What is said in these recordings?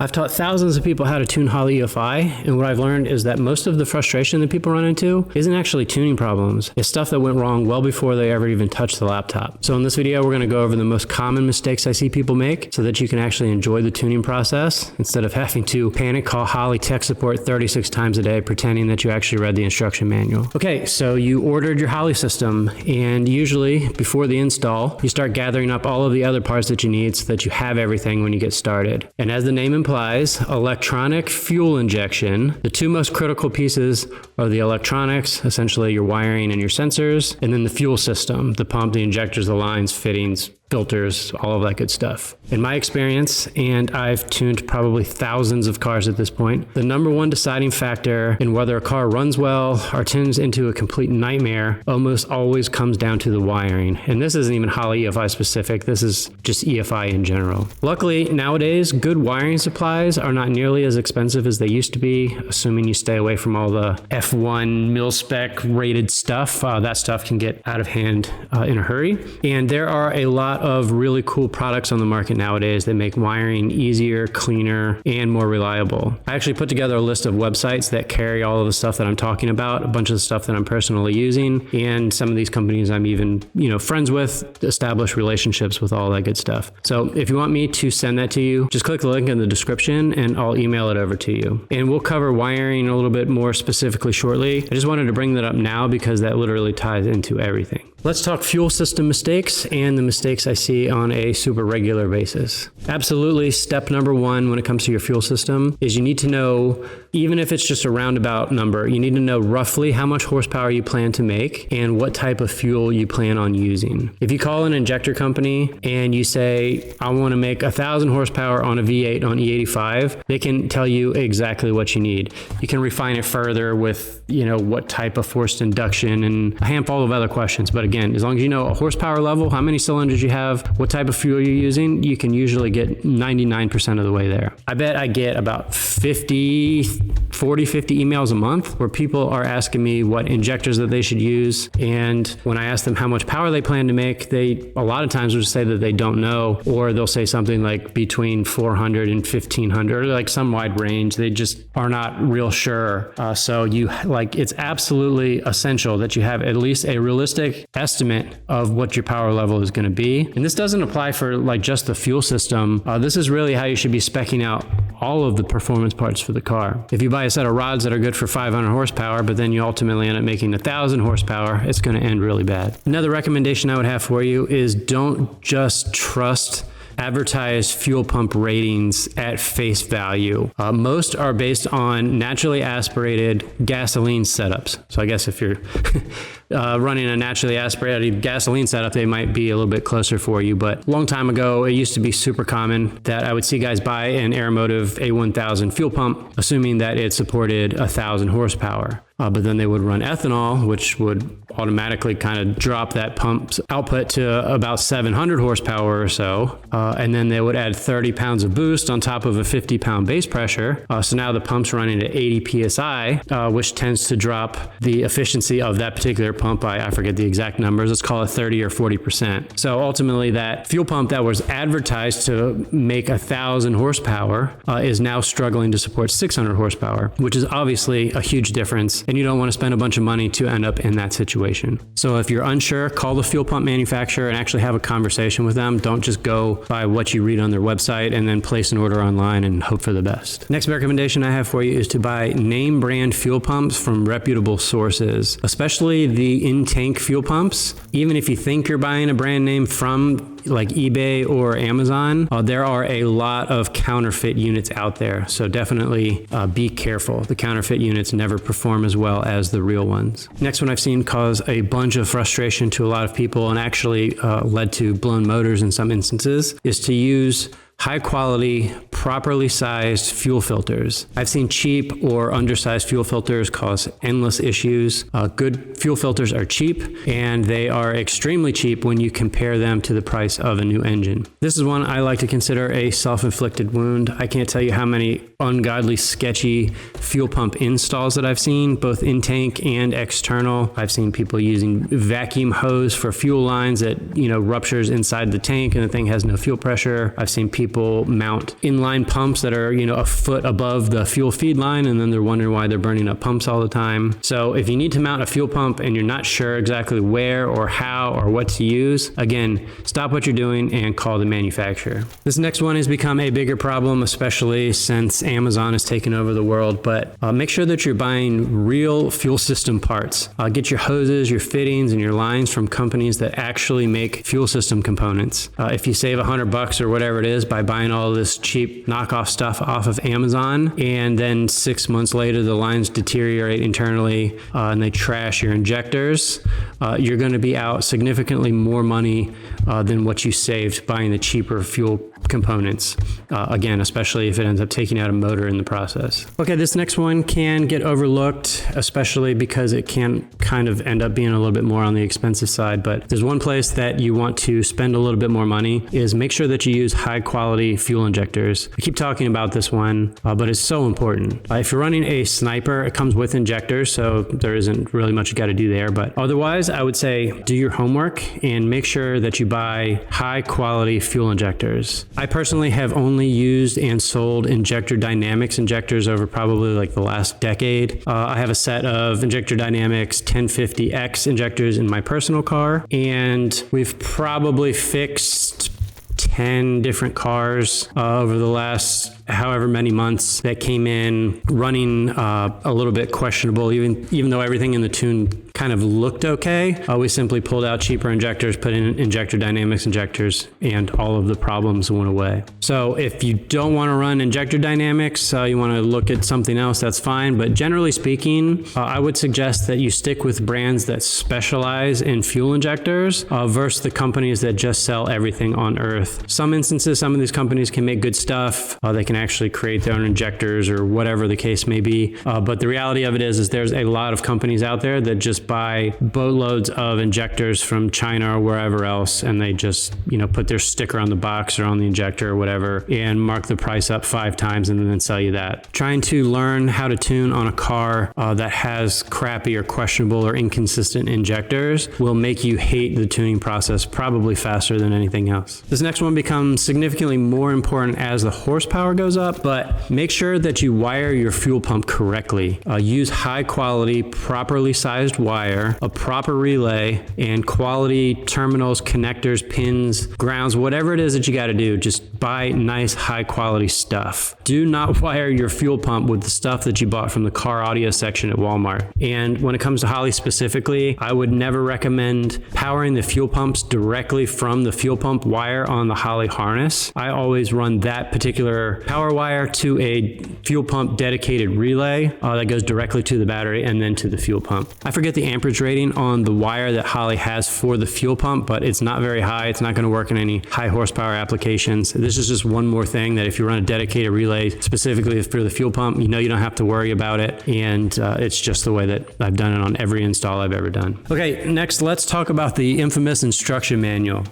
I've taught thousands of people how to tune Holley EFI, and what I've learned is that most of the frustration that people run into isn't actually tuning problems. It's stuff that went wrong well before they ever even touched the laptop. So in this video, we're going to go over the most common mistakes I see people make so that you can actually enjoy the tuning process instead of having to panic call Holley tech support 36 times a day pretending that you actually read the instruction manual. Okay, so you ordered your Holley system, and usually before the install, you start gathering up all of the other parts that you need so that you have everything when you get started. And as the name implies, electronic fuel injection. The two most critical pieces are the electronics, essentially your wiring and your sensors, and then the fuel system, the pump, the injectors, the lines, fittings, filters, all of that good stuff. In my experience, and I've tuned probably thousands of cars at this point, the number one deciding factor in whether a car runs well or turns into a complete nightmare almost always comes down to the wiring. And this isn't even Holley EFI specific, this is just EFI in general. Luckily, nowadays, good wiring supplies are not nearly as expensive as they used to be, assuming you stay away from all the F1 mil-spec rated stuff. That stuff can get out of hand in a hurry. And there are a lot of really cool products on the market nowadays that make wiring easier, cleaner, and more reliable. I actually put together a list of websites that carry all of the stuff that I'm talking about, a bunch of the stuff that I'm personally using, and some of these companies I'm even, friends with, established relationships with, all that good stuff. So if you want me to send that to you, just click the link in the description and I'll email it over to you. And we'll cover wiring a little bit more specifically shortly. I just wanted to bring that up now because that literally ties into everything. Let's talk fuel system mistakes and the mistakes I see on a super regular basis. Absolutely, step number one when it comes to your fuel system is you need to know, even if it's just a roundabout number, you need to know roughly how much horsepower you plan to make and what type of fuel you plan on using. If you call an injector company and you say, I want to make 1,000 horsepower on a V8 on E85, they can tell you exactly what you need. You can refine it further with, what type of forced induction and a handful of other questions. But again, as long as you know a horsepower level, how many cylinders you have, what type of fuel you're using, you can usually get 99% of the way there. I bet I get about 50 emails a month where people are asking me what injectors that they should use. And when I ask them how much power they plan to make, they a lot of times will say that they don't know, or they'll say something like between 400 and 1500, like some wide range. They just are not real sure. So it's absolutely essential that you have at least a realistic estimate of what your power level is going to be. And this doesn't apply for just the fuel system. This is really how you should be speccing out all of the performance parts for the car. If you buy a set of rods that are good for 500 horsepower, but then you ultimately end up making 1,000 horsepower, it's going to end really bad. Another recommendation I would have for you is don't just trust advertised fuel pump ratings at face value. Most are based on naturally aspirated gasoline setups. So I guess if you're running a naturally aspirated gasoline setup, they might be a little bit closer for you. But a long time ago, it used to be super common that I would see guys buy an Aeromotive A1000 fuel pump, assuming that it supported 1,000 horsepower. But then they would run ethanol, which would automatically kind of drop that pump's output to about 700 horsepower or so. And then they would add 30 pounds of boost on top of a 50-pound base pressure. So now the pump's running at 80 PSI, which tends to drop the efficiency of that particular pump by, I forget the exact numbers, let's call it 30 or 40%. So ultimately that fuel pump that was advertised to make 1,000 horsepower is now struggling to support 600 horsepower, which is obviously a huge difference. And you don't want to spend a bunch of money to end up in that situation. So if you're unsure, call the fuel pump manufacturer and actually have a conversation with them. Don't just go by what you read on their website and then place an order online and hope for the best. Next recommendation I have for you is to buy name brand fuel pumps from reputable sources, especially the in-tank fuel pumps. Even if you think you're buying a brand name from eBay or Amazon, there are a lot of counterfeit units out there. So definitely be careful. The counterfeit units never perform as well as the real ones. Next one I've seen cause a bunch of frustration to a lot of people and actually led to blown motors in some instances is to use high quality, properly sized fuel filters. I've seen cheap or undersized fuel filters cause endless issues. Good fuel filters are cheap, and they are extremely cheap when you compare them to the price of a new engine. This is one I like to consider a self-inflicted wound. I can't tell you how many ungodly, sketchy fuel pump installs that I've seen, both in tank and external. I've seen people using vacuum hose for fuel lines that, ruptures inside the tank and the thing has no fuel pressure. I've seen people people mount inline pumps that are, a foot above the fuel feed line, and then they're wondering why they're burning up pumps all the time. So if you need to mount a fuel pump and you're not sure exactly where or how or what to use, again, stop what you're doing and call the manufacturer. This next one has become a bigger problem, especially since Amazon has taken over the world, but make sure that you're buying real fuel system parts. Get your hoses, your fittings, and your lines from companies that actually make fuel system components. If you save $100 or whatever it is by buying all this cheap knockoff stuff off of Amazon, and then 6 months later the lines deteriorate internally and they trash your injectors, you're going to be out significantly more money than what you saved buying the cheaper fuel components. Again, especially if it ends up taking out a motor in the process. Okay, this next one can get overlooked, especially because it can kind of end up being a little bit more on the expensive side. But there's one place that you want to spend a little bit more money is make sure that you use high quality fuel injectors. I keep talking about this one, but it's so important. If you're running a Sniper, it comes with injectors, so there isn't really much you got to do there. But otherwise, I would say do your homework and make sure that you buy high quality fuel injectors. I personally have only used and sold Injector Dynamics injectors over probably like the last decade. I have a set of Injector Dynamics 1050X injectors in my personal car, and we've probably fixed 10 different cars over the last however many months that came in running a little bit questionable, even though everything in the tune kind of looked okay. We simply pulled out cheaper injectors, put in Injector Dynamics injectors, and all of the problems went away. So if you don't want to run Injector Dynamics, you want to look at something else, that's fine. But generally speaking, I would suggest that you stick with brands that specialize in fuel injectors versus the companies that just sell everything on earth. Some instances, some of these companies can make good stuff. They can actually create their own injectors or whatever the case may be. But the reality of it is there's a lot of companies out there that just buy boatloads of injectors from China or wherever else, and they just, put their sticker on the box or on the injector or whatever and mark the price up 5 times and then sell you that. Trying to learn how to tune on a car that has crappy or questionable or inconsistent injectors will make you hate the tuning process probably faster than anything else. This next one becomes significantly more important as the horsepower goes up, but make sure that you wire your fuel pump correctly. Use high quality, properly sized wire, a proper relay, and quality terminals, connectors, pins, grounds, whatever it is that you got to do. Just buy nice, high quality stuff. Do not wire your fuel pump with the stuff that you bought from the car audio section at Walmart. And when it comes to Holley specifically, I would never recommend powering the fuel pumps directly from the fuel pump wire on the Holley harness. I always run that particular power wire to a fuel pump dedicated relay that goes directly to the battery and then to the fuel pump. I forget the amperage rating on the wire that Holley has for the fuel pump, but it's not very high. It's not going to work in any high horsepower applications. This is just one more thing that if you run a dedicated relay specifically for the fuel pump, you don't have to worry about it. And it's just the way that I've done it on every install I've ever done. Okay, next let's talk about the infamous instruction manual.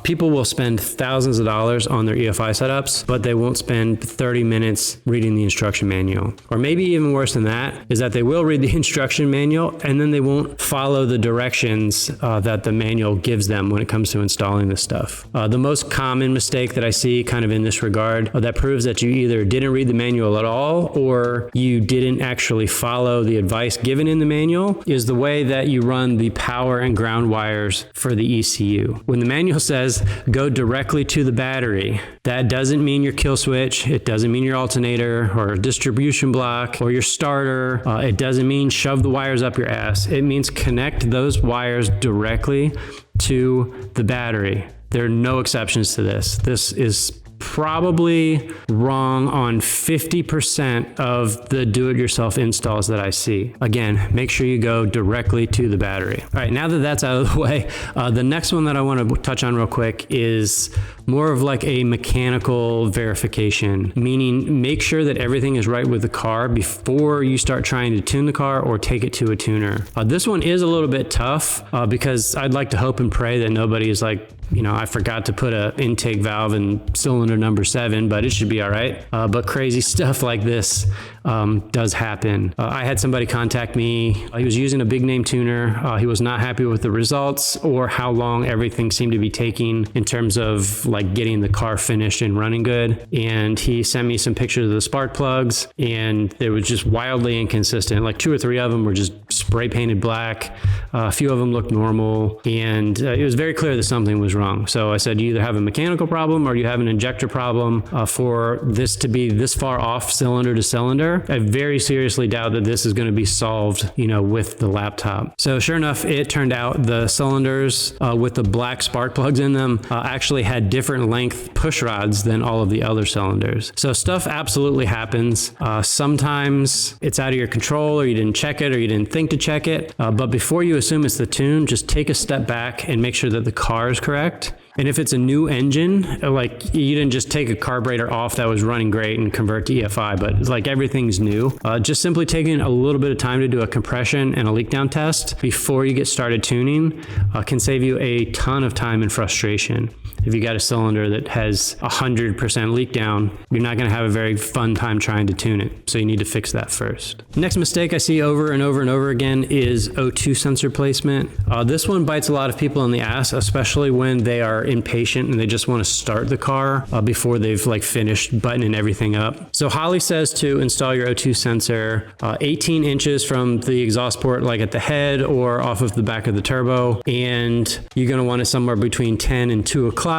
People will spend thousands of dollars on their EFI setups, but they won't spend 30 minutes reading the instruction manual. Or maybe even worse than that is that they will read the instruction manual and then they won't follow the directions that the manual gives them when it comes to installing this stuff. The most common mistake that I see kind of in this regard that proves that you either didn't read the manual at all or you didn't actually follow the advice given in the manual is the way that you run the power and ground wires for the ECU. When the manual says go directly to the battery, that doesn't mean your kill switch, it doesn't mean your alternator or distribution block or your starter. It doesn't mean shove the wires up your ass. It means connect those wires directly to the battery. There are no exceptions to this. This is probably wrong on 50% of the do-it-yourself installs that I see. Again, make sure you go directly to the battery. All right, now that that's out of the way, the next one that I want to touch on real quick is more of like a mechanical verification, meaning make sure that everything is right with the car before you start trying to tune the car or take it to a tuner. This one is a little bit tough because I'd like to hope and pray that nobody is like, I forgot to put an intake valve in cylinder number 7, but it should be all right. But crazy stuff like this does happen. I had somebody contact me. He was using a big name tuner. He was not happy with the results or how long everything seemed to be taking in terms of like getting the car finished and running good. And he sent me some pictures of the spark plugs, and they were just wildly inconsistent. Like 2 or 3 of them were just spray painted black. A few of them looked normal, and it was very clear that something was wrong. So I said, you either have a mechanical problem or you have an injector problem. For this to be this far off cylinder to cylinder, I very seriously doubt that this is going to be solved, with the laptop. So sure enough, it turned out the cylinders with the black spark plugs in them actually had different length push rods than all of the other cylinders. So stuff absolutely happens. Sometimes it's out of your control, or you didn't check it, or you didn't think to check it. But before you assume it's the tune, just take a step back and make sure that the car is correct. And if it's a new engine, like you didn't just take a carburetor off that was running great and convert to EFI, but it's like everything's new, just simply taking a little bit of time to do a compression and a leak down test before you get started tuning can save you a ton of time and frustration. If you got a cylinder that has 100% leak down, you're not going to have a very fun time trying to tune it. So you need to fix that first. Next mistake I see over and over and over again is O2 sensor placement. This one bites a lot of people in the ass, especially when they are impatient and they just want to start the car before they've finished buttoning everything up. So Holley says to install your O2 sensor 18 inches from the exhaust port, like at the head or off of the back of the turbo. And you're going to want it somewhere between 10 and 2 o'clock.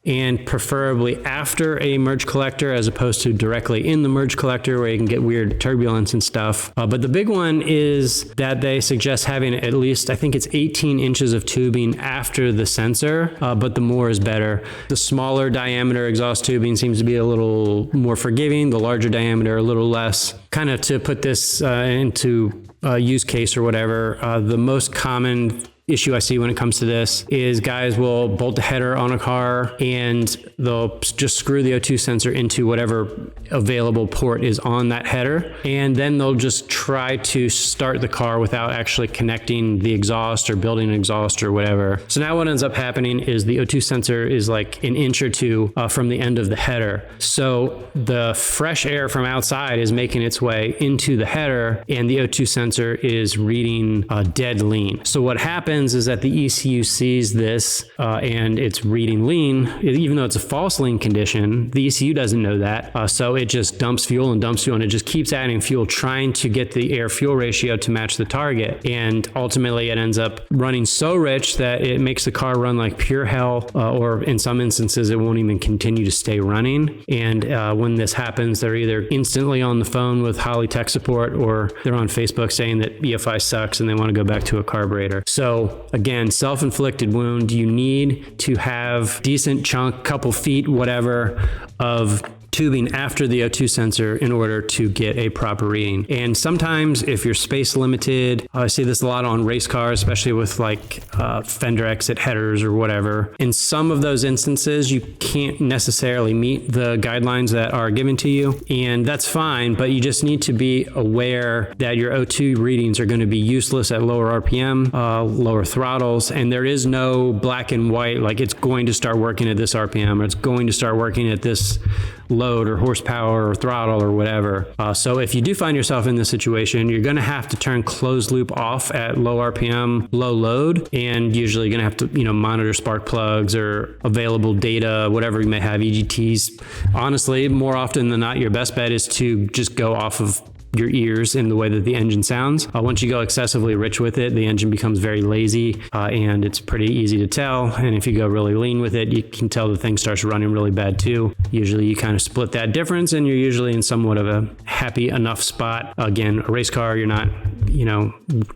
And preferably after a merge collector as opposed to directly in the merge collector where you can get weird turbulence and stuff. But the big one is that they suggest having at least, I think it's 18 inches of tubing after the sensor, but the more is better. The smaller diameter exhaust tubing seems to be a little more forgiving, the larger diameter a little less. Kind of to put this into use case or whatever, the most common issue I see when it comes to this is guys will bolt the header on a car and they'll just screw the O2 sensor into whatever available port is on that header, and then they'll just try to start the car without actually connecting the exhaust or building an exhaust or whatever. So now what ends up happening is the O2 sensor is like an inch or two from the end of the header. So the fresh air from outside is making its way into the header and the O2 sensor is reading dead lean. So what happens is that the ECU sees this and it's reading lean, even though it's a false lean condition. The ECU doesn't know that, so it just dumps fuel and it just keeps adding fuel, trying to get the air fuel ratio to match the target, and ultimately it ends up running so rich that it makes the car run like pure hell, or in some instances it won't even continue to stay running. And when this happens, they're either instantly on the phone with Holley tech support or they're on Facebook saying that EFI sucks and they want to go back to a carburetor. So again, self-inflicted wound. You need to have decent chunk, couple feet, whatever, of tubing after the O2 sensor in order to get a proper reading. And sometimes if you're space limited, I see this a lot on race cars, especially with like fender exit headers or whatever. In some of those instances, you can't necessarily meet the guidelines that are given to you, and that's fine, but you just need to be aware that your O2 readings are going to be useless at lower RPM, lower throttles, and there is no black and white, like it's going to start working at this RPM or it's going to start working at this load or horsepower or throttle or whatever. So if you do find yourself in this situation, you're going to have to turn closed loop off at low RPM, low load, and usually you're going to have to, monitor spark plugs or available data, whatever you may have, EGTs. Honestly, more often than not, your best bet is to just go off of your ears in the way that the engine sounds. Once you go excessively rich with it, the engine becomes very lazy and it's pretty easy to tell. And if you go really lean with it, you can tell the thing starts running really bad too. Usually you kind of split that difference and you're usually in somewhat of a happy enough spot. Again, a race car, you're not,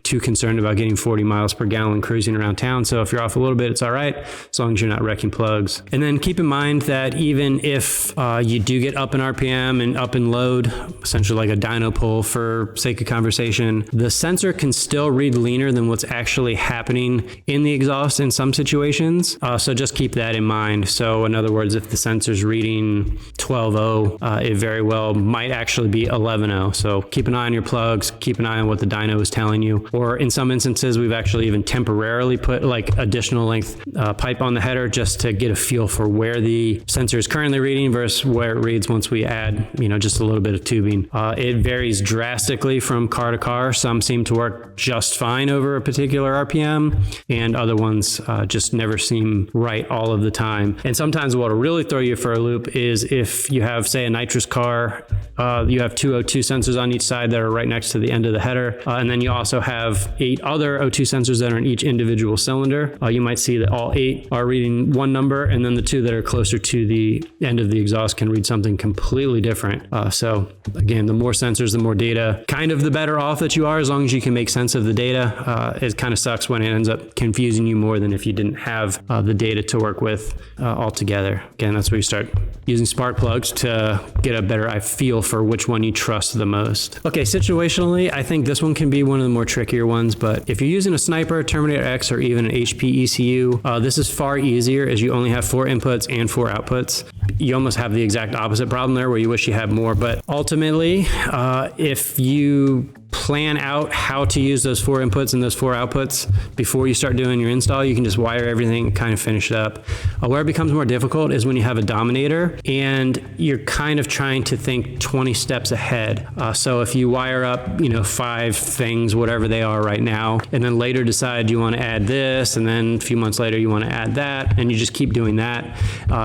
too concerned about getting 40 miles per gallon cruising around town. So if you're off a little bit, it's all right, as long as you're not wrecking plugs. And then keep in mind that even if you do get up in RPM and up in load, essentially like a dyno pull for sake of conversation, the sensor can still read leaner than what's actually happening in the exhaust in some situations. So just keep that in mind. So in other words, if the sensor's reading 12.0, it very well might actually be 11.0. So keep an eye on your plugs, keep an eye on what the dyno is telling you. Or in some instances, we've actually even temporarily put like additional length pipe on the header just to get a feel for where the sensor is currently reading versus where it reads once we add, just a little bit of tubing. It varies varies drastically from car to car. Some seem to work just fine over a particular RPM, and other ones just never seem right all of the time. And sometimes what will really throw you for a loop is if you have, say, a nitrous car, you have two O2 sensors on each side that are right next to the end of the header, and then you also have 8 other O2 sensors that are in each individual cylinder. You might see that all 8 are reading one number, and then the 2 that are closer to the end of the exhaust can read something completely different. So again, the more sensors, the more data, kind of the better off that you are, as long as you can make sense of the data. It kind of sucks when it ends up confusing you more than if you didn't have the data to work with altogether. Again, that's where you start using spark plugs to get a better feel for which one you trust the most. Okay, situationally, I think this one can be one of the more trickier ones, but if you're using a Sniper, Terminator X, or even an HP ECU, this is far easier as you only have 4 inputs and 4 outputs. You almost have the exact opposite problem there where you wish you had more, but ultimately, if you plan out how to use those 4 inputs and those 4 outputs before you start doing your install, you can just wire everything, kind of finish it up. Where it becomes more difficult is when you have a Dominator and you're kind of trying to think 20 steps ahead. So if you wire up, 5 things, whatever they are right now, and then later decide you want to add this, and then a few months later you want to add that, and you just keep doing that,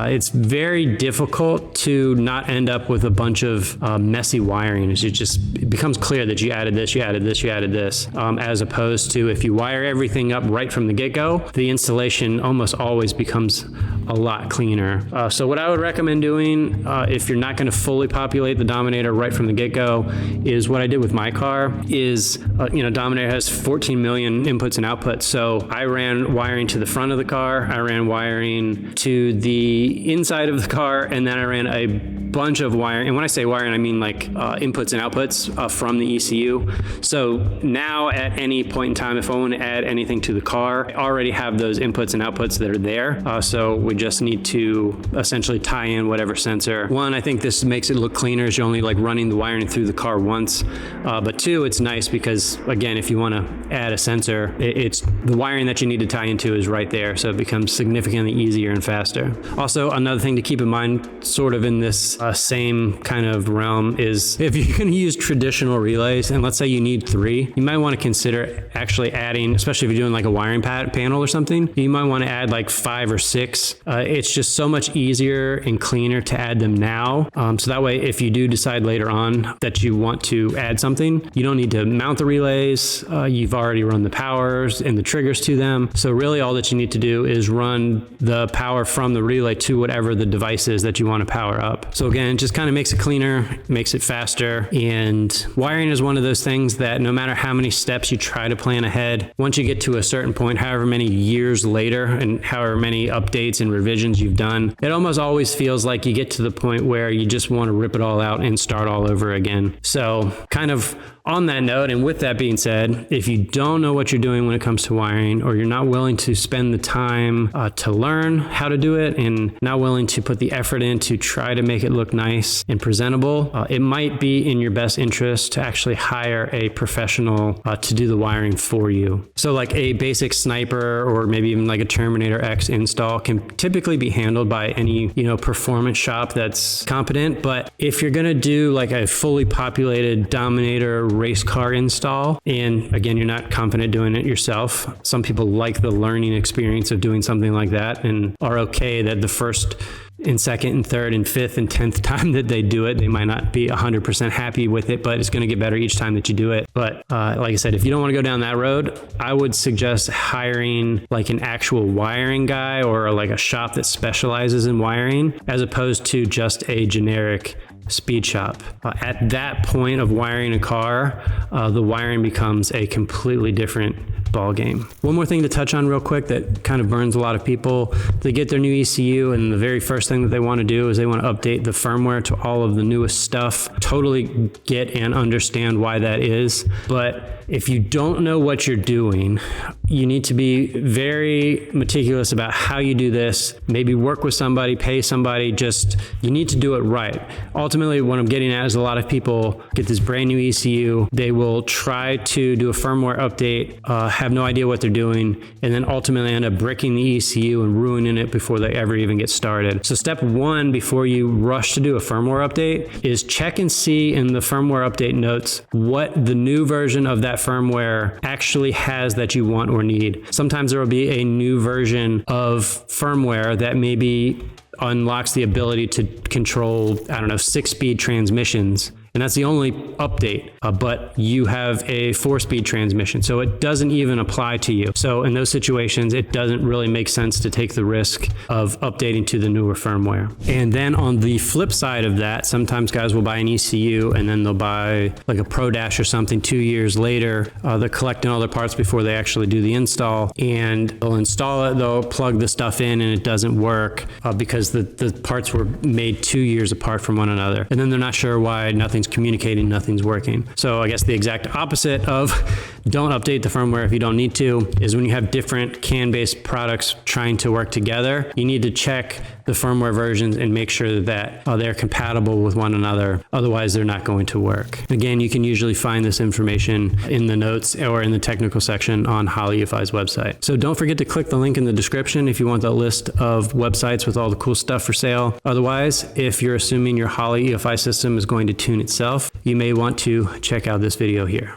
it's very difficult to not end up with a bunch of messy wiring. It becomes clear that you added this, you added this, you added this, as opposed to if you wire everything up right from the get-go, the installation almost always becomes a lot cleaner. So what I would recommend doing, if you're not going to fully populate the Dominator right from the get-go, is what I did with my car is, Dominator has 14 million inputs and outputs. So I ran wiring to the front of the car, I ran wiring to the inside of the car, and then I ran a bunch of wiring. And when I say wiring, I mean like inputs and outputs from the ECU. So now at any point in time, if I want to add anything to the car, I already have those inputs and outputs that are there. So we just need to essentially tie in whatever sensor. One, I think this makes it look cleaner as you're only like running the wiring through the car once. But 2, it's nice because again, if you want to add a sensor, it's the wiring that you need to tie into is right there. So it becomes significantly easier and faster. Also, another thing to keep in mind, sort of in this same kind of realm, is if you're going to use traditional relays, and let's say you need 3, you might want to consider actually adding, especially if you're doing like a wiring panel or something, you might want to add like 5 or 6. It's just so much easier and cleaner to add them now. So that way, if you do decide later on that you want to add something, you don't need to mount the relays. You've already run the powers and the triggers to them. So really all that you need to do is run the power from the relay to whatever the device is that you want to power up. So again, it just kind of makes it cleaner, makes it faster. And wiring is one of those things that no matter how many steps you try to plan ahead, once you get to a certain point, however many years later and however many updates and revisions you've done, it almost always feels like you get to the point where you just want to rip it all out and start all over again. So kind of on that note, and with that being said, if you don't know what you're doing when it comes to wiring, or you're not willing to spend the time to learn how to do it and not willing to put the effort in to try to make it look nice and presentable, it might be in your best interest to actually hire a professional to do the wiring for you. So like a basic Sniper or maybe even like a Terminator X install can typically be handled by any, performance shop that's competent. But if you're going to do like a fully populated Dominator race car install, and again, you're not confident doing it yourself, some people like the learning experience of doing something like that and are okay that the first and second and third and fifth and 10th time that they do it, they might not be 100% happy with it, but it's going to get better each time that you do it. But like I said, if you don't want to go down that road, I would suggest hiring like an actual wiring guy or like a shop that specializes in wiring, as opposed to just a generic speed shop. At that point of wiring a car, the wiring becomes a completely different ball game. One more thing to touch on real quick that kind of burns a lot of people. They get their new ECU and the very first thing that they want to do is they want to update the firmware to all of the newest stuff. Totally get and understand why that is. But if you don't know what you're doing, you need to be very meticulous about how you do this. Maybe work with somebody, pay somebody, you need to do it right. Ultimately, what I'm getting at is a lot of people get this brand new ECU. They will try to do a firmware update, have no idea what they're doing, and then ultimately end up bricking the ECU and ruining it before they ever even get started. So step 1 before you rush to do a firmware update is check and see in the firmware update notes what the new version of that firmware actually has that you want or need. Sometimes there will be a new version of firmware that maybe unlocks the ability to control, I don't know, 6-speed transmissions. And that's the only update, but you have a 4-speed transmission, so it doesn't even apply to you. So in those situations, it doesn't really make sense to take the risk of updating to the newer firmware. And then on the flip side of that, sometimes guys will buy an ECU and then they'll buy like a Pro Dash or something 2 years later. They're collecting all their parts before they actually do the install, and they'll install it, they'll plug the stuff in, and it doesn't work because the parts were made 2 years apart from one another. And then they're not sure why nothing's communicating, nothing's working. So I guess the exact opposite of don't update the firmware if you don't need to is when you have different CAN-based products trying to work together, you need to check the firmware versions and make sure that they're compatible with one another. Otherwise, they're not going to work. Again, you can usually find this information in the notes or in the technical section on Holley EFI's website. So don't forget to click the link in the description if you want the list of websites with all the cool stuff for sale. Otherwise, if you're assuming your Holley EFI system is going to tune itself, you may want to check out this video here.